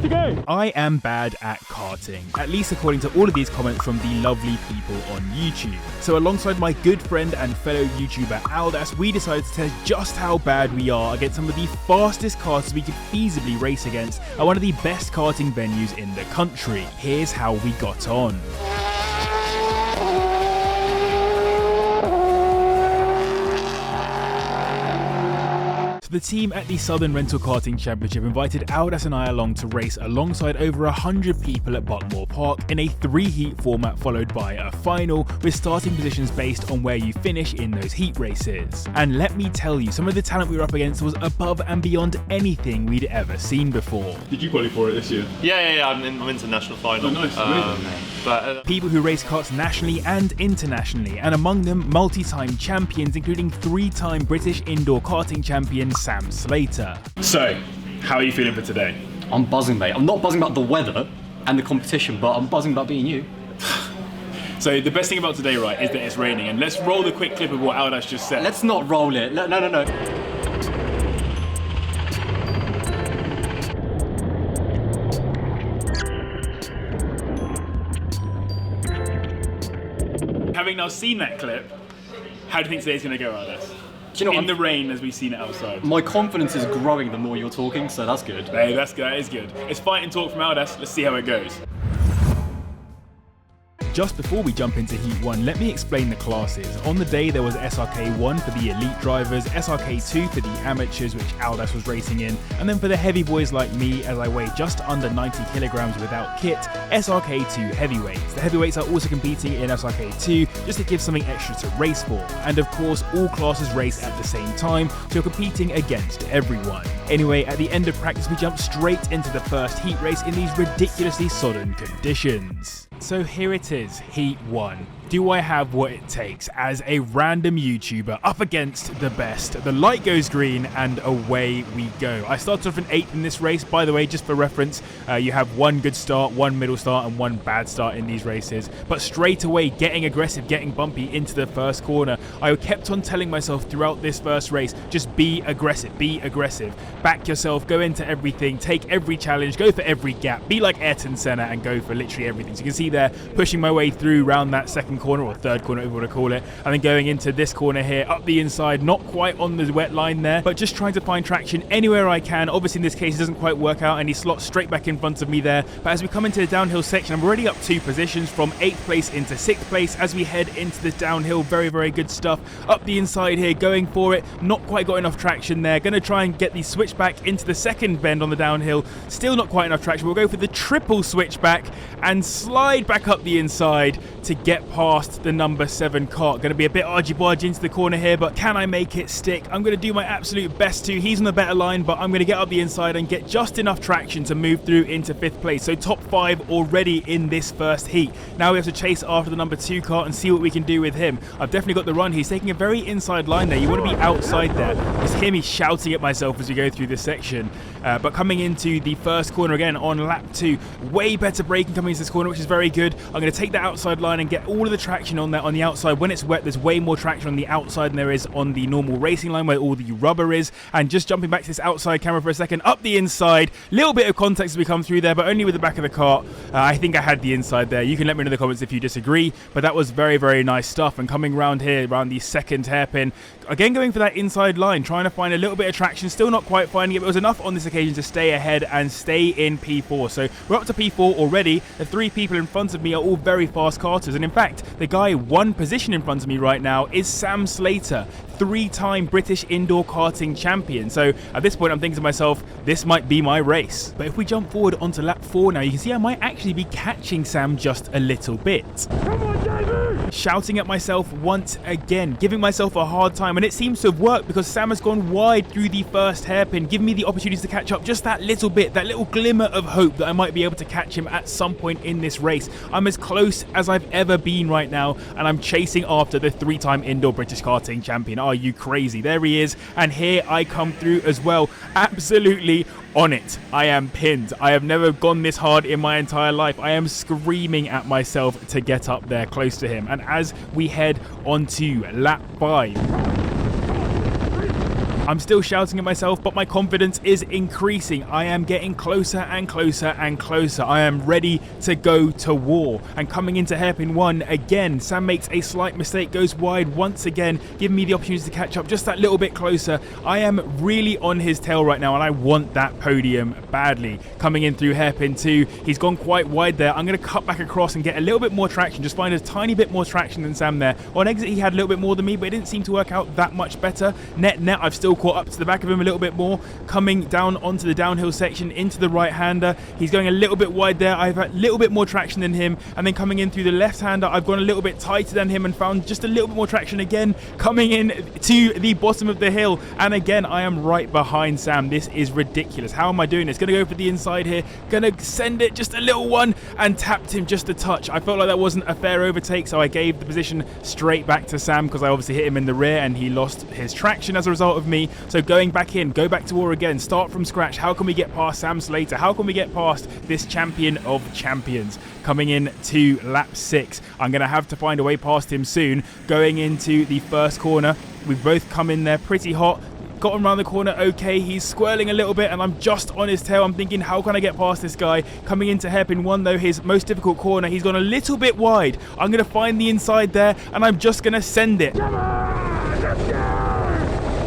to go. I am bad at karting, at least according to all of these comments from the lovely people on YouTube. So alongside my good friend and fellow YouTuber Aldas, we decided to test just how bad we are against some of the fastest karters we could feasibly race against at one of the best karting venues in the country. Here's how we got on. The team at the Southern Rental Karting Championship invited Aldas and I along to race alongside over 100 people at Buckmore Park in a 3-heat format followed by a final with starting positions based on where you finish in those heat races. And let me tell you, some of the talent we were up against was above and beyond anything we'd ever seen before. Did you qualify for it this year? Yeah, I'm into national final. Oh, nice. People who race karts nationally and internationally, and among them multi-time champions including 3-time British indoor karting champion Sam Slater. So, how are you feeling for today? I'm buzzing, mate. I'm not buzzing about the weather and the competition, but I'm buzzing about being you. So the best thing about today, right, is that it's raining, and let's roll the quick clip of what Aldas just said. Let's not roll it. No. Having now seen that clip, how do you think today's going to go, Aldas? Do you know, in the rain as we've seen it outside. My confidence is growing the more you're talking, so that's good. Hey, that is good. It's fight and talk from Aldas. Let's see how it goes. Just before we jump into Heat 1, let me explain the classes. On the day there was SRK 1 for the elite drivers, SRK 2 for the amateurs, which Aldas was racing in, and then for the heavy boys like me, as I weigh just under 90 kilograms without kit, SRK 2 heavyweights. The heavyweights are also competing in SRK 2 just to give something extra to race for. And of course, all classes race at the same time, so you're competing against everyone. Anyway, at the end of practice, we jump straight into the first heat race in these ridiculously sodden conditions. So here it is, Heat 1. Do I have what it takes as a random YouTuber up against the best? The light goes green and away we go. I started off in 8th in this race. By the way, just for reference, you have one good start, one middle start and one bad start in these races. But straight away, getting aggressive, getting bumpy into the first corner. I kept on telling myself throughout this first race, just be aggressive, back yourself, go into everything, take every challenge, go for every gap, be like Ayrton Senna and go for literally everything. So you can see there, pushing my way through around that second corner or third corner, whatever you want to call it, and then going into this corner here, up the inside, not quite on the wet line there, but just trying to find traction anywhere I can. Obviously in this case it doesn't quite work out and he slots straight back in front of me there, but as we come into the downhill section, I'm already up 2 positions from 8th place into 6th place as we head into the downhill. Very good stuff. Up the inside here, going for it, not quite got enough traction there, going to try and get the switchback into the second bend on the downhill, still not quite enough traction. We'll go for the triple switchback and slide back up the inside to get past the number 7 kart. Going to be a bit argy-bargy into the corner here, but can I make it stick? I'm going to do my absolute best to. He's on the better line, but I'm going to get up the inside and get just enough traction to move through into 5th place. So top 5 already in this first heat. Now we have to chase after the number 2 kart and see what we can do with him. I've definitely got the run. He's taking a very inside line there. You want to be outside there. Just hear me shouting at myself as we go through this section. But coming into the first corner again on lap 2, way better braking coming into this corner, which is very good. I'm going to take that outside line and get all of the traction on there on the outside. When it's wet, there's way more traction on the outside than there is on the normal racing line where all the rubber is. And just jumping back to this outside camera for a second, up the inside, little bit of contact as we come through there, but only with the back of the kart. I think I had the inside there. You can let me know in the comments if you disagree, but that was very nice stuff. And coming around here, around the second hairpin, again going for that inside line, trying to find a little bit of traction, still not quite finding it, but it was enough on this occasion to stay ahead and stay in P4. So we're up to P4 already. The 3 people in front of me are all very fast karters, and in fact, the guy 1 position in front of me right now is Sam Slater, 3-time British indoor karting champion. So at this point I'm thinking to myself, this might be my race. But if we jump forward onto lap 4 now, you can see I might actually be catching Sam just a little bit. Come on, David! Shouting at myself once again, giving myself a hard time, and it seems to have worked because Sam has gone wide through the first hairpin, giving me the opportunity to catch up just that little bit, that little glimmer of hope that I might be able to catch him at some point in this race. I'm as close as I've ever been right now, and I'm chasing after the 3-time indoor British karting champion. Are you crazy? There he is, and here I come through as well. Absolutely on it. I am pinned. I have never gone this hard in my entire life. I am screaming at myself to get up there close to him. And as we head onto lap 5, I'm still shouting at myself, but my confidence is increasing. I am getting closer and closer and closer. I am ready to go to war. And coming into hairpin 1 again, Sam makes a slight mistake, goes wide once again, giving me the opportunity to catch up just that little bit closer. I am really on his tail right now, and I want that podium badly. Coming in through hairpin 2, he's gone quite wide there. I'm going to cut back across and get a little bit more traction, just find a tiny bit more traction than Sam there. On exit, he had a little bit more than me, but it didn't seem to work out that much better. Net, I've still caught up to the back of him a little bit more. Coming down onto the downhill section into the right-hander, he's going a little bit wide there. I've had a little bit more traction than him, and then coming in through the left-hander, I've gone a little bit tighter than him and found just a little bit more traction again. Coming in to the bottom of the hill, and again, I am right behind Sam. This is ridiculous. How am I doing this? Gonna go for the inside here, gonna send it just a little one, and tapped him just a touch. I felt like that wasn't a fair overtake, so I gave the position straight back to Sam because I obviously hit him in the rear and he lost his traction as a result of me. So going back in, go back to war again, start from scratch. How can we get past Sam Slater? How can we get past this champion of champions? Coming in to lap 6. I'm going to have to find a way past him soon. Going into the first corner, we've both come in there pretty hot. Got him around the corner okay, he's swirling a little bit and I'm just on his tail. I'm thinking, how can I get past this guy? Coming into hairpin 1 though, his most difficult corner, he's gone a little bit wide. I'm going to find the inside there and I'm just going to send it.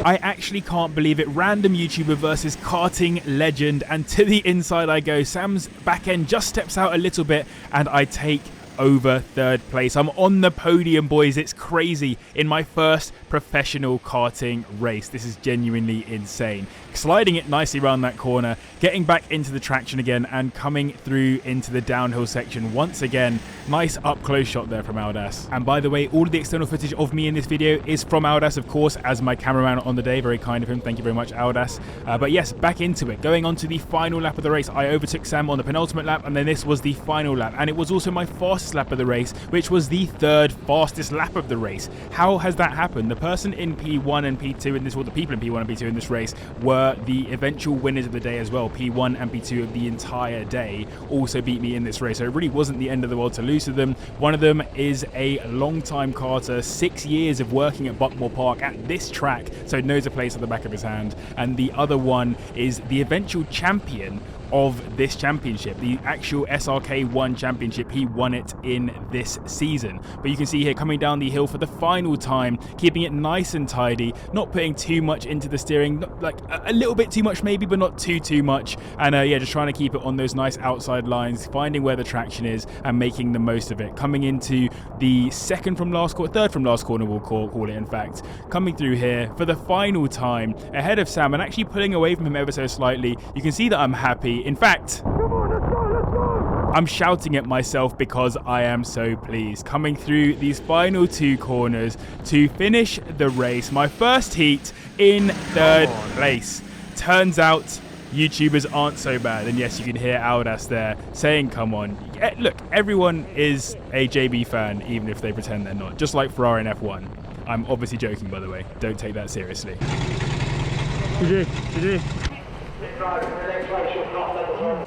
I actually can't believe it. Random YouTuber versus karting legend, and to the inside I go. Sam's back end just steps out a little bit and I take over third place. I'm on the podium, boys. It's crazy. In my first professional karting race. This is genuinely insane. Sliding it nicely around that corner, getting back into the traction again, and coming through into the downhill section once again. Nice up close shot there from Aldas. And by the way, all of the external footage of me in this video is from Aldas, of course, as my cameraman on the day. Very kind of him. Thank you very much, Aldas. But yes, back into it. Going on to the final lap of the race, I overtook Sam on the penultimate lap, and then this was the final lap. And it was also my fastest lap of the race, which was the third fastest lap of the race. How has that happened? The person in P1 and P2 in this, or the people in P1 and P2 in this race were the eventual winners of the day as well. P1 and P2 of the entire day also beat me in this race, so it really wasn't the end of the world to lose to them. One of them is a long-time karter, 6 years of working at Buckmore Park at this track, so knows a place at the back of his hand. And the other one is the eventual champion of this championship, the actual SRK 1 championship. He won it in this season. But you can see here, coming down the hill for the final time, keeping it nice and tidy, not putting too much into the steering, like a little bit too much maybe, but not too much. And yeah, just trying to keep it on those nice outside lines, finding where the traction is and making the most of it. Coming into the third from last corner, we'll call it in fact. Coming through here for the final time, ahead of Sam, and actually pulling away from him ever so slightly. You can see that I'm happy. In fact, I'm shouting at myself because I am so pleased. Coming through these final two corners to finish the race. My first heat in third place. Turns out YouTubers aren't so bad. And yes, you can hear Aldas there saying, come on. Look, everyone is a JB fan, even if they pretend they're not. Just like Ferrari and F1. I'm obviously joking, by the way. Don't take that seriously.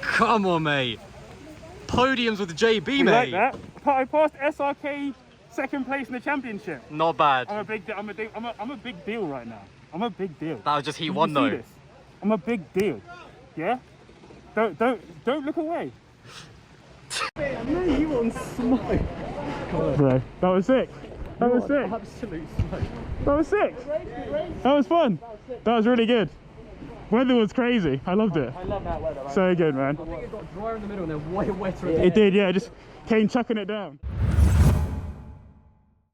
Come on, mate. Podiums with JB, mate. Like that? I passed SRK second place in the championship. Not bad. I'm a big deal right now. I'm a big deal. That was just Heat 1 though. This? I'm a big deal. Yeah? Don't look away. Mate, you on smoke. Bro, that was sick. That was sick. Absolute smoke. That was sick. That was fun. That was really good. Weather was crazy. I loved it. I love that weather. So good, man. I think it got drier in the middle and then way wetter at the It did, yeah. It just came chucking it down.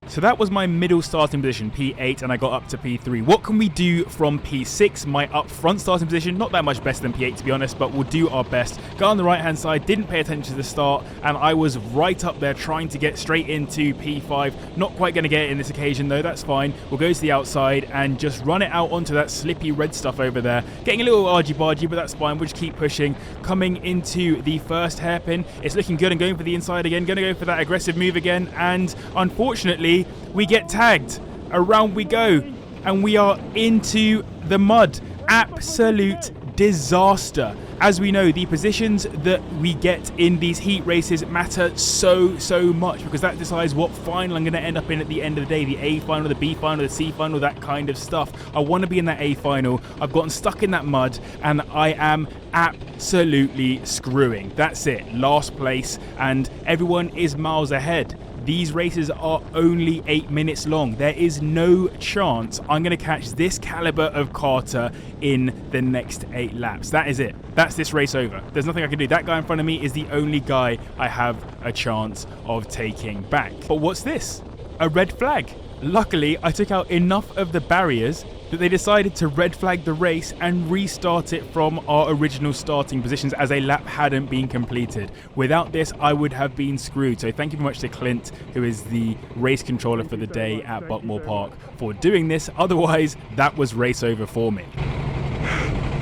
So that was my middle starting position, P8, and I got up to P3. What can we do from P6? My up front starting position, not that much better than P8 to be honest, but we'll do our best. Got on the right hand side, didn't pay attention to the start, and I was right up there trying to get straight into P5. Not quite going to get it in this occasion though, that's fine. We'll go to the outside and just run it out onto that slippy red stuff over there. Getting a little argy-bargy, but that's fine, we'll just keep pushing. Coming into the first hairpin, it's looking good and going for the inside again, going to go for that aggressive move again, and unfortunately, we get tagged. Around we go, and we are into the mud. Absolute disaster. As we know, the positions that we get in these heat races matter so much, because that decides what final I'm going to end up in at the end of the day. The A final, the B final, the C final, that kind of stuff. I want to be in that A final. I've gotten stuck in that mud and I am absolutely screwing. That's it, last place, and everyone is miles ahead. These races are only 8 minutes long. There is no chance I'm going to catch this caliber of karter in the next 8 laps. That is it. That's this race over. There's nothing I can do. That guy in front of me is the only guy I have a chance of taking back. But what's this? A red flag. Luckily, I took out enough of the barriers that they decided to red flag the race and restart it from our original starting positions as a lap hadn't been completed. Without this, I would have been screwed. So thank you very much to Clint, who is the race controller for the day at Buckmore Park, for doing this. Otherwise, that was race over for me.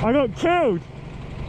I got killed.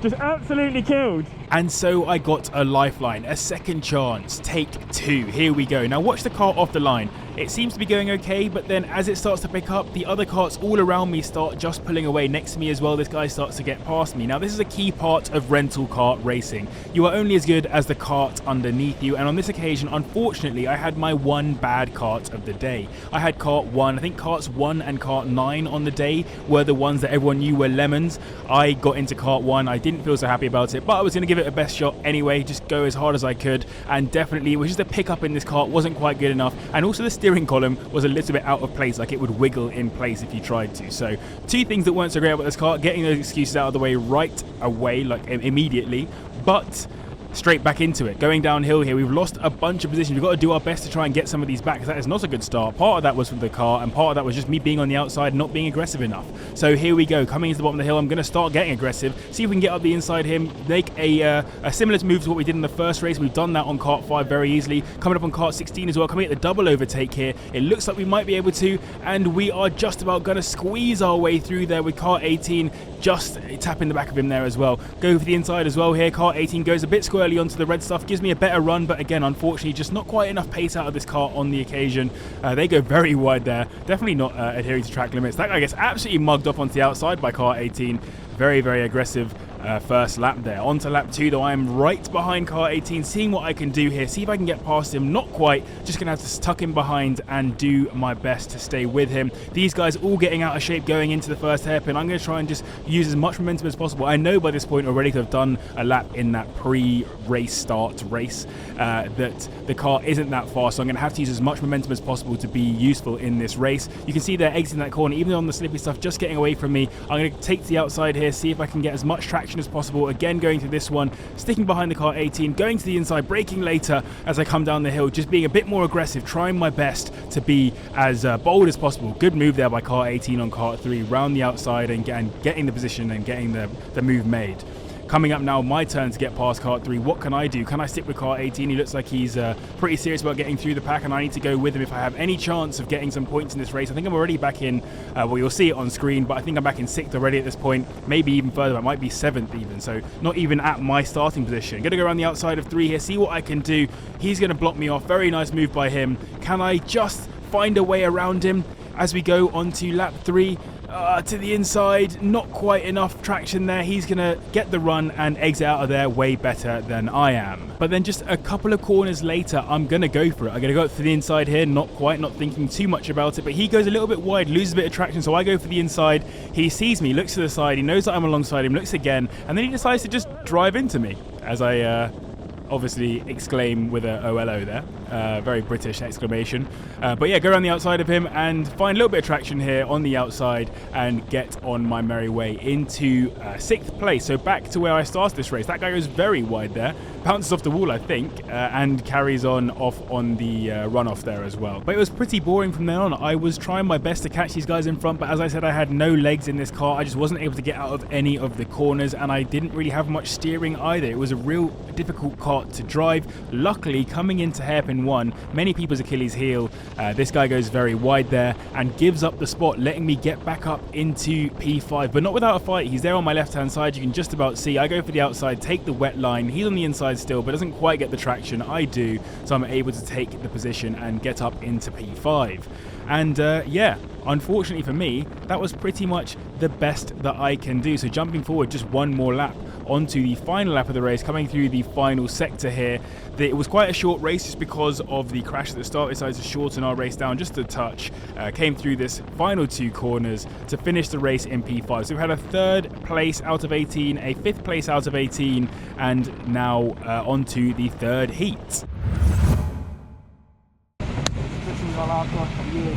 Just absolutely killed. And so I got a lifeline, a second chance, take 2. Here we go. Now watch the kart off the line. It seems to be going okay, but then as it starts to pick up, the other karts all around me start just pulling away. Next to me as well, this guy starts to get past me. Now this is a key part of rental kart racing. You are only as good as the kart underneath you, and on this occasion, unfortunately, I had my one bad kart of the day. I had kart 1, I think karts 1 and kart 9 on the day were the ones that everyone knew were lemons. I got into kart 1, I didn't feel so happy about it, but I was going to give it a best shot anyway, just go as hard as I could, and definitely it was just a pickup in this kart wasn't quite good enough, and also the steering column was a little bit out of place, like it would wiggle in place if you tried to. So 2 things that weren't so great about this kart: getting those excuses out of the way right away, like immediately, but straight back into it. Going downhill here, we've lost a bunch of positions. We've got to do our best to try and get some of these back, because that is not a good start. Part of that was from the car, and part of that was just me being on the outside, not being aggressive enough. So here we go, coming into the bottom of the hill. I'm going to start getting aggressive, see if we can get up the inside here, make a similar move to what we did in the first race. We've done that on kart 5 very easily. Coming up on kart 16 as well, coming at the double overtake here. It looks like we might be able to, and we are just about going to squeeze our way through there with kart 18, just tapping the back of him there as well. Go for the inside as well here. Kart 18 goes a bit squirrely onto the red stuff, gives me a better run, but again, unfortunately, just not quite enough pace out of this kart on the occasion. They go very wide there, definitely not adhering to track limits. That guy gets absolutely mugged off onto the outside by kart 18. Very aggressive first lap there. On to lap 2 though, I am right behind kart 18, seeing what I can do here, see if I can get past him. Not quite, just gonna have to tuck him behind and do my best to stay with him. These guys all getting out of shape going into the first hairpin. I'm gonna try and just use as much momentum as possible. I know by this point already to have done a lap in that pre-race start race that the car isn't that fast, so I'm gonna have to use as much momentum as possible to be useful in this race. You can see they're exiting that corner, even on the slippy stuff, just getting away from me. I'm gonna take to the outside here, see if I can get as much traction as possible. Again, going through this one, sticking behind the kart 18, going to the inside, braking later as I come down the hill, just being a bit more aggressive, trying my best to be as bold as possible. Good move there by kart 18 on kart 3, round the outside and getting the position and getting the move made. Coming up now, my turn to get past kart 3. What can I do? Can I stick with kart 18? He looks like he's pretty serious about getting through the pack, and I need to go with him if I have any chance of getting some points in this race. I think I'm already back in, well, you'll see it on screen, but I think I'm back in 6th already at this point, maybe even further. I might be 7th even, so not even at my starting position. Going to go around the outside of 3 here, see what I can do. He's going to block me off. Very nice move by him. Can I just find a way around him as we go on to lap 3? To the inside, not quite enough traction there. He's gonna get the run and exit out of there way better than I am. But then just a couple of corners later, I'm gonna go for it. I'm gonna go to the inside here, not quite, not thinking too much about it, but he goes a little bit wide, loses a bit of traction, so I go for the inside. He sees me, looks to the side, he knows that I'm alongside him, looks again, and then he decides to just drive into me as I obviously exclaim with a OLO there. Very British exclamation. But yeah, go around the outside of him and find a little bit of traction here on the outside and get on my merry way into 6th place. So back to where I started this race. That guy goes very wide there, bounces off the wall I think, and carries on off on the runoff there as well. But it was pretty boring from then on. I was trying my best to catch these guys in front, but as I said, I had no legs in this car. I just wasn't able to get out of any of the corners, and I didn't really have much steering either. It was a real difficult car to drive. Luckily, coming into hairpin hairpin 1, many people's Achilles heel. This guy goes very wide there and gives up the spot, letting me get back up into P5, but not without a fight. He's there on my left-hand side. You can just about see. I go for the outside, take the wet line. He's on the inside still, but doesn't quite get the traction. I do, so I'm able to take the position and get up into P5. And yeah, unfortunately for me, that was pretty much the best that I can do. So jumping forward just one more lap onto the final lap of the race, coming through the final sector here. It was quite a short race just because of the crash at the start. We decided to shorten our race down just a touch. Came through this final 2 corners to finish the race in P5. So we've had a 3rd place out of 18, a 5th place out of 18, and now onto the 3rd heat.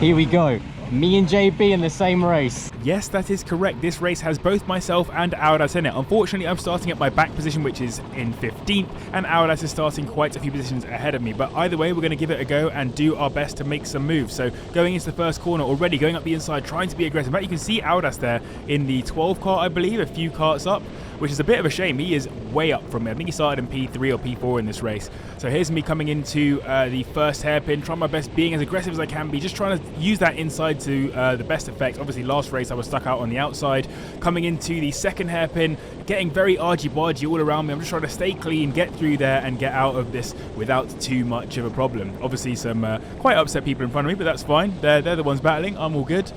Here we go. Me and JB in the same race. Yes, that is correct. This race has both myself and Aldas in it. Unfortunately, I'm starting at my back position, which is in 15th, and Aldas is starting quite a few positions ahead of me. But either way, we're going to give it a go and do our best to make some moves. So going into the first corner already, going up the inside, trying to be aggressive. In fact, you can see Aldas there in the 12 cart, I believe, a few carts up, which is a bit of a shame. He is way up from me. I think he started in P3 or P4 in this race. So here's me coming into the first hairpin, trying my best, being as aggressive as I can be, just trying to use that inside to the best effect. Obviously, last race I was stuck out on the outside. Coming into the second hairpin, getting very argy-bargy all around me. I'm just trying to stay clean, get through there, and get out of this without too much of a problem. Obviously, some quite upset people in front of me, but that's fine. They're the ones battling. I'm all good.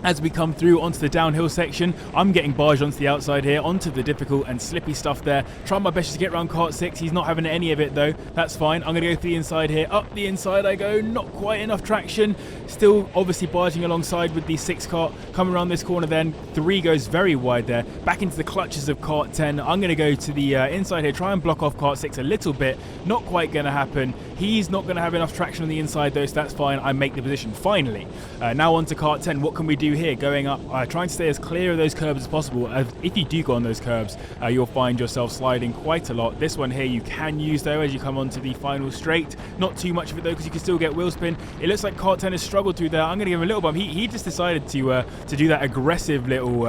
As we come through onto the downhill section, I'm getting barged onto the outside here, onto the difficult and slippy stuff there. Trying my best to get around cart 6. He's not having any of it though. That's fine. I'm going to go for the inside here. Up the inside I go. Not quite enough traction. Still obviously barging alongside with the 6 cart. Come around this corner then. 3 goes very wide there. Back into the clutches of cart 10. I'm going to go to the inside here. Try and block off cart 6 a little bit. Not quite going to happen. He's not going to have enough traction on the inside though, so that's fine. I make the position finally. Now on to cart 10. What can we do here? Going up, trying to stay as clear of those curbs as possible. If you do go on those curbs, you'll find yourself sliding quite a lot. This one here you can use though as you come onto the final straight. Not too much of it though, because you can still get wheel spin. It looks like cart 10 has struggled through there. I'm going to give him a little bump. He just decided to do that aggressive little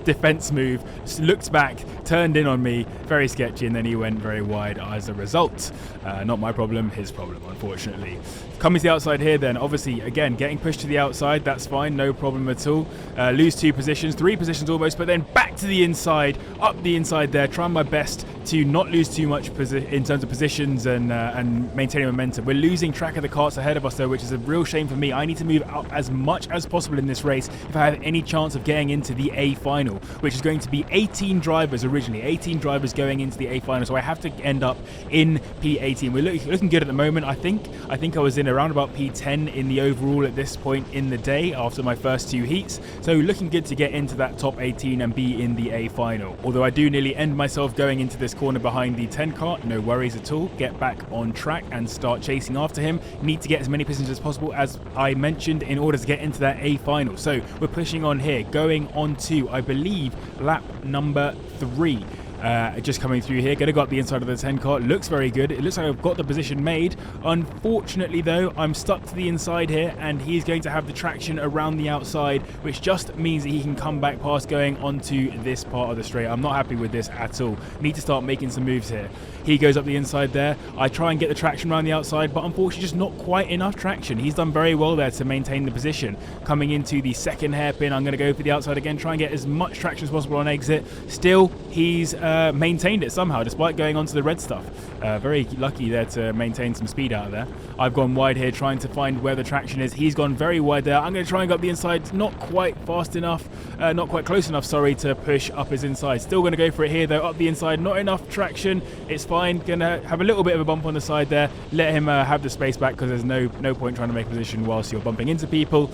defense move. Just looked back, turned in on me, very sketchy, and then he went very wide as a result. Not my problem, his problem, unfortunately. Coming to the outside here then, obviously, again, getting pushed to the outside, that's fine, no problem at all. Lose 2 positions, 3 positions almost, but then back to the inside, up the inside there, trying my best to not lose too much in terms of positions and maintaining momentum. We're losing track of the carts ahead of us though, which is a real shame for me. I need to move up as much as possible in this race if I have any chance of getting into the A final, which is going to be 18 drivers originally, 18 drivers going into the A final, so I have to end up in P18. We're looking good at the moment, I think. I think I was in around about P10 in the overall at this point in the day after my first 2 heats, so looking good to get into that top 18 and be in the A final. Although I do nearly end myself going into this corner behind the 10 cart, no worries at all. Get back on track and start chasing after him. Need to get as many positions as possible, as I mentioned, in order to get into that A final. So we're pushing on here, going on to, I believe, lap number 3. Just coming through here, going to go up the inside of the 10 cart. Looks very good. It looks like I've got the position made. Unfortunately though, I'm stuck to the inside here, and he's going to have the traction around the outside, which just means that he can come back past going onto this part of the straight. I'm not happy with this at all. Need to start making some moves here. He goes up the inside there. I try and get the traction around the outside, but unfortunately just not quite enough traction. He's done very well there to maintain the position. Coming into the second hairpin, I'm going to go for the outside again, try and get as much traction as possible on exit. Still, he's maintained it somehow, despite going onto the red stuff. Very lucky there to maintain some speed out of there. I've gone wide here, trying to find where the traction is. He's gone very wide there. I'm going to try and go up the inside. Not quite fast enough, not quite close enough, sorry, to push up his inside. Still going to go for it here, though. Up the inside, not enough traction. It's fine. Going to have a little bit of a bump on the side there. Let him have the space back, because there's no point trying to make a position whilst you're bumping into people.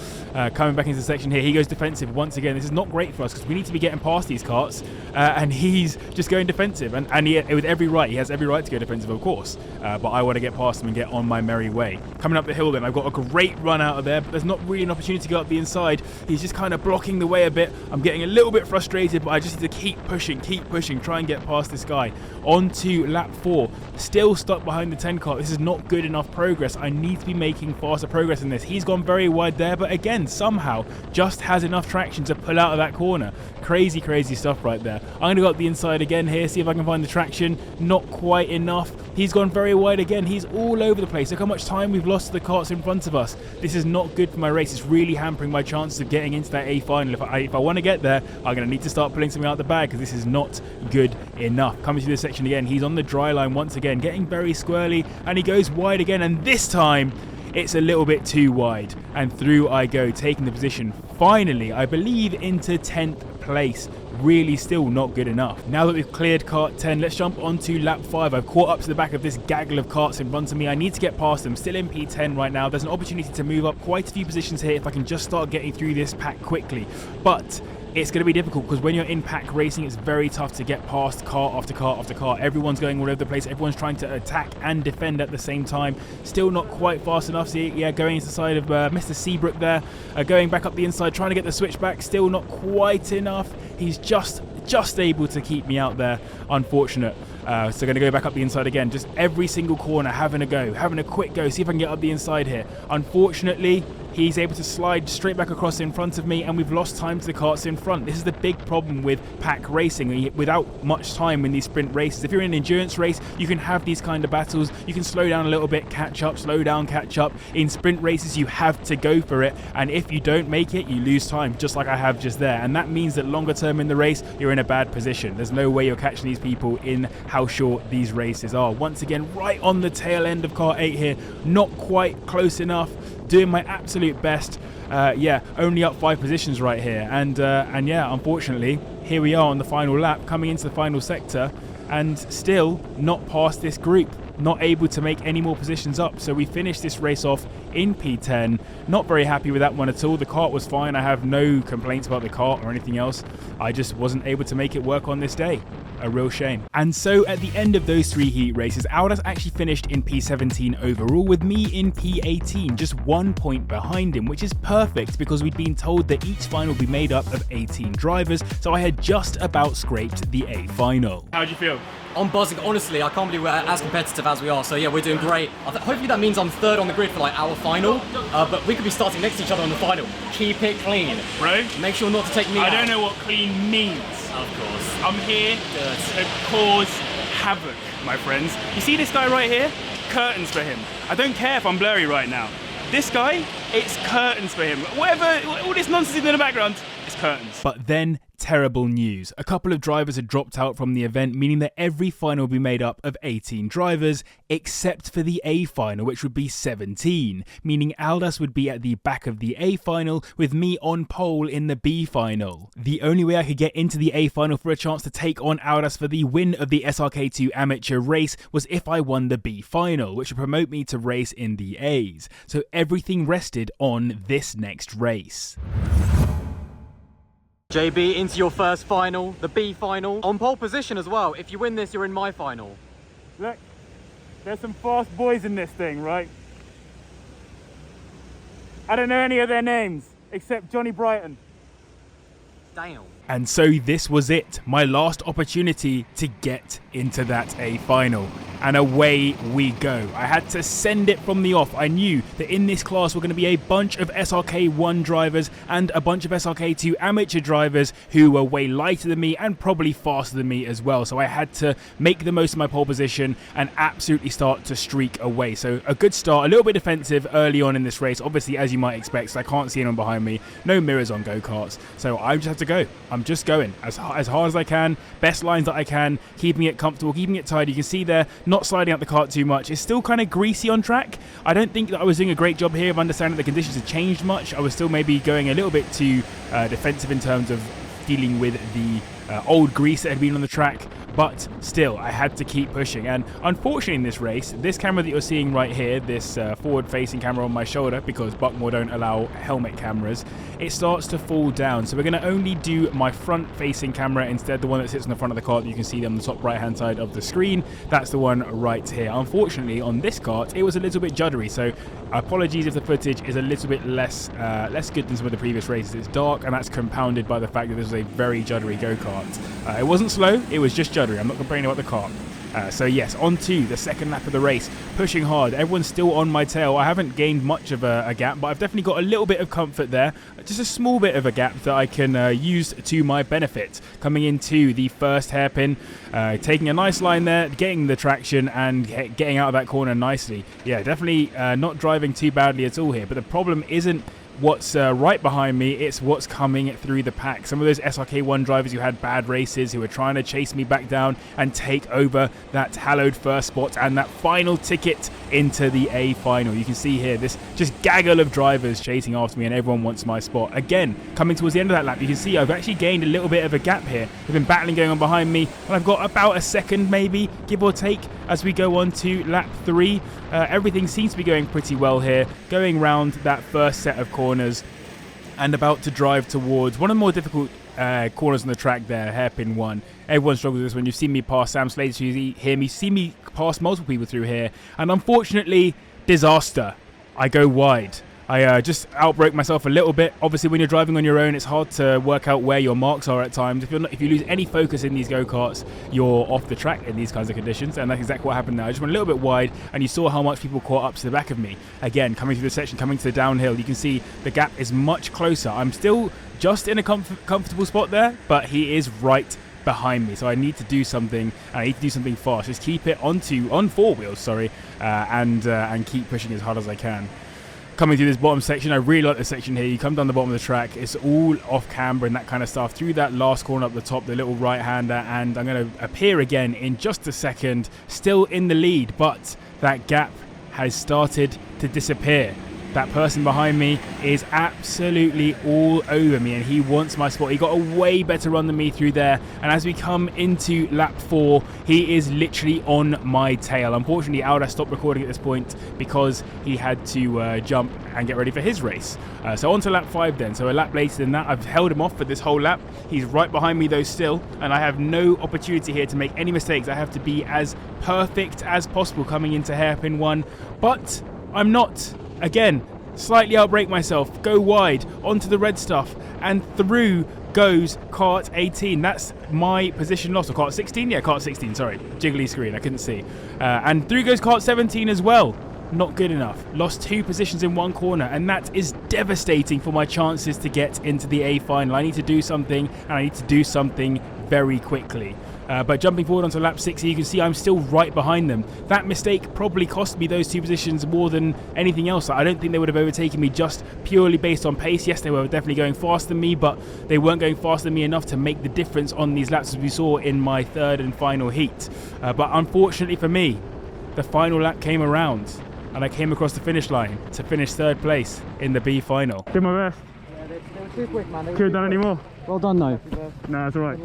Coming back into the section here, he goes defensive once again. This is not great for us, because we need to be getting past these carts, and he's just going defensive. And he, with every right, he has every right to go defensive, of course. But I want to get past him and get on my merry way. Coming up the hill then, I've got a great run out of there, but there's not really an opportunity to go up the inside. He's just kind of blocking the way a bit. I'm getting a little bit frustrated, but I just need to keep pushing, try and get past this guy. On to lap 4, still stuck behind the 10 cart. This is not good enough progress. I need to be making faster progress in this. He's gone very wide there, but again, somehow just has enough traction to pull out of that corner. Crazy stuff right there. I'm going to go up the inside again. again here, see if I can find the traction. Not quite enough. He's gone very wide again. He's all over the place. Look how much time we've lost to the karts in front of us. This is not good for my race. It's really hampering my chances of getting into that A final. If I want to get there, I'm going to need to start pulling something out the bag, because this is not good enough. Coming through this section again, he's on the dry line once again, getting very squirrely, and he goes wide again, and this time it's a little bit too wide, and through I go, taking the position finally, I believe, into 10th place. Really still not good enough. Now that we've cleared kart 10, let's jump onto lap 5. I've caught up to the back of this gaggle of karts in front of me. I need to get past them. Still in P10 right now. There's an opportunity to move up quite a few positions here if I can just start getting through this pack quickly. But it's going to be difficult, because when you're in pack racing, it's very tough to get past car after car after car. Everyone's going all over the place. Everyone's trying to attack and defend at the same time. Still not quite fast enough. See, yeah, going into the side of Mr. Seabrook there. Going back up the inside, trying to get the switch back. Still not quite enough. He's just able to keep me out there. Unfortunate. So going to go back up the inside again. Just every single corner having a go. Having a quick go. See if I can get up the inside here. Unfortunately, he's able to slide straight back across in front of me, and we've lost time to the karts in front. This is the big problem with pack racing. Without much time in these sprint races, if you're in an endurance race, you can have these kind of battles. You can slow down a little bit, catch up, slow down, catch up. In sprint races, you have to go for it, and if you don't make it, you lose time, just like I have just there. And that means that longer term in the race, you're in a bad position. There's no way you're catching these people in how short these races are. Once again, right on the tail end of car 8 here, not quite close enough. Doing my absolute best. Yeah, only up 5 positions right here, and yeah, unfortunately, here we are on the final lap, coming into the final sector, and still not past this group. Not able to make any more positions up. So we finished this race off in P10. Not very happy with that one at all. The kart was fine. I have no complaints about the kart or anything else. I just wasn't able to make it work on this day. A real shame. And so at the end of those 3 heat races, Aldas actually finished in P17 overall, with me in P18, just 1 point behind him, which is perfect because we'd been told that each final would be made up of 18 drivers, so I had just about scraped the A final. How'd you feel? I'm buzzing. Honestly, I can't believe we're as competitive as we are. So yeah, we're doing great. Hopefully that means I'm 3rd on the grid for like our final, but we could be starting next to each other on the final. Keep it clean. Bro? Make sure not to take me out. I don't know what clean means. Of course. I'm here to cause havoc, my friends. You see this guy right here? Curtains for him. I don't care if I'm blurry right now. This guy, it's curtains for him. Whatever, all this nonsense in the background, it's curtains. But then, terrible news. A couple of drivers had dropped out from the event, meaning that every final would be made up of 18 drivers, except for the A final, which would be 17, meaning Aldas would be at the back of the A final, with me on pole in the B final. The only way I could get into the A final for a chance to take on Aldas for the win of the SRK2 amateur race was if I won the B final, which would promote me to race in the A's. So everything rested on this next race. JB, into your first final, the B final. On pole position as well. If you win this, you're in my final. Look, there's some fast boys in this thing, right? I don't know any of their names, except Johnny Brighton. Damn. And so this was it, my last opportunity to get into that A final. And away we go. I had to send it from the off. I knew that in this class were going to be a bunch of SRK1 drivers and a bunch of SRK2 amateur drivers who were way lighter than me and probably faster than me as well. So I had to make the most of my pole position and absolutely start to streak away. So a good start, a little bit defensive early on in this race, obviously as you might expect, so I can't see anyone behind me. No mirrors on go-karts. So I just have to go. I'm just going as hard as I can, best lines that I can, keeping it comfortable, keeping it tidy. You can see there, not sliding out the kart too much. It's still kind of greasy on track. I don't think that I was doing a great job here of understanding the conditions had changed much. I was still maybe going a little bit too defensive in terms of dealing with the old grease that had been on the track. But still, I had to keep pushing. And unfortunately in this race, this camera that you're seeing right here, this forward-facing camera on my shoulder, because Buckmore don't allow helmet cameras, it starts to fall down. So we're going to only do my front-facing camera instead, the one that sits on the front of the kart that you can see on the top right-hand side of the screen. That's the one right here. Unfortunately, on this kart, it was a little bit juddery. So apologies if the footage is a little bit less good than some of the previous races. It's dark, and that's compounded by the fact that this was a very juddery go-kart. It wasn't slow, it was just juddery. I'm not complaining about the kart. So yes, on to the second lap of the race, pushing hard. Everyone's still on my tail. I haven't gained much of a gap, but I've definitely got a little bit of comfort there. Just a small bit of a gap that I can use to my benefit. Coming into the first hairpin, taking a nice line there, getting the traction and getting out of that corner nicely. Yeah, definitely not driving too badly at all here, but the problem isn't what's right behind me, it's what's coming through the pack. Some of those SRK1 drivers who had bad races, who were trying to chase me back down and take over that hallowed first spot and that final ticket into the A final. You can see here this just gaggle of drivers chasing after me, and everyone wants my spot. Again, coming towards the end of that lap, you can see I've actually gained a little bit of a gap here. There's been battling going on behind me, and I've got about a second maybe, give or take, as we go on to lap 3. Everything seems to be going pretty well here, going round that first set of corners and about to drive towards one of the more difficult corners on the track there, hairpin 1. Everyone struggles with this one. You've seen me pass Sam Slater, you hear me, see me pass multiple people through here, and unfortunately, disaster. I go wide. I just outbroke myself a little bit. Obviously, when you're driving on your own, it's hard to work out where your marks are at times. If you lose any focus in these go-karts, you're off the track in these kinds of conditions, and that's exactly what happened now. I just went a little bit wide, and you saw how much people caught up to the back of me. Again, coming through the section, coming to the downhill, you can see the gap is much closer. I'm still just in a comfortable spot there, but he is right behind me, so I need to do something, and I need to do something fast. Just keep it on 4 wheels, and keep pushing as hard as I can. Coming through this bottom section, I really like this section here. You come down the bottom of the track, it's all off camber and that kind of stuff, through that last corner up the top, the little right-hander, and I'm going to appear again in just a second, still in the lead, but that gap has started to disappear. That person behind me is absolutely all over me, and he wants my spot. He got a way better run than me through there, and as we come into lap 4, he is literally on my tail. Unfortunately, Aldas stopped recording at this point because he had to jump and get ready for his race. So on to lap 5 then. So a lap later than that, I've held him off for this whole lap. He's right behind me though still, and I have no opportunity here to make any mistakes. I have to be as perfect as possible coming into hairpin 1, but I'm not. Again, slightly outbrake myself, go wide, onto the red stuff, and through goes kart 18. That's my position loss, or kart 16? Yeah, kart 16, sorry. Jiggly screen, I couldn't see. And through goes kart 17 as well. Not good enough. Lost 2 positions in one corner, and that is devastating for my chances to get into the A final. I need to do something, and I need to do something very quickly. But jumping forward onto lap 6, you can see I'm still right behind them. That mistake probably cost me those 2 positions more than anything else. I don't think they would have overtaken me just purely based on pace. Yes, they were definitely going faster than me, but they weren't going faster than me enough to make the difference on these laps, as we saw in my 3rd and final heat. But unfortunately for me, the final lap came around, and I came across the finish line to finish 3rd place in the B final. Did my best. Yeah, they were too quick, man. Could have done any more. Well done, though. No, it's alright.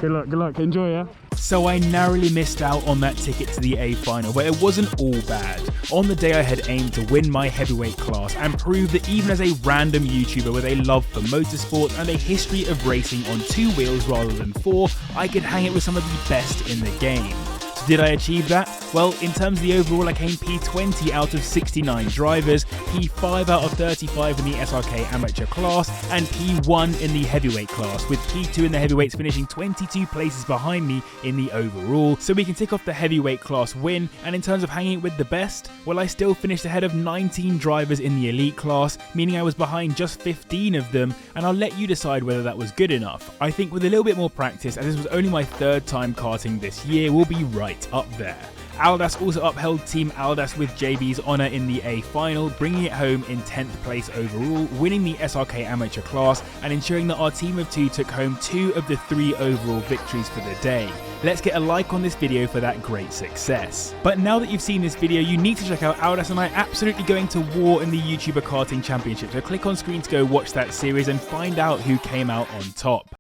Good luck. Good luck. Enjoy, yeah? So I narrowly missed out on that ticket to the A final, but it wasn't all bad. On the day I had aimed to win my heavyweight class and prove that even as a random YouTuber with a love for motorsport and a history of racing on 2 wheels rather than 4, I could hang it with some of the best in the game. Did I achieve that? Well, in terms of the overall, I came P20 out of 69 drivers, P5 out of 35 in the SRK amateur class, and P1 in the heavyweight class, with P2 in the heavyweights finishing 22 places behind me in the overall. So we can tick off the heavyweight class win, and in terms of hanging with the best, well, I still finished ahead of 19 drivers in the elite class, meaning I was behind just 15 of them, and I'll let you decide whether that was good enough. I think with a little bit more practice, as this was only my 3rd time karting this year, we'll be right up there. Aldas also upheld Team Aldas with JB's honour in the A final, bringing it home in 10th place overall, winning the SRK amateur class and ensuring that our team of 2 took home 2 of the 3 overall victories for the day. Let's get a like on this video for that great success. But now that you've seen this video, you need to check out Aldas and I absolutely going to war in the YouTuber Karting Championship, so click on screen to go watch that series and find out who came out on top.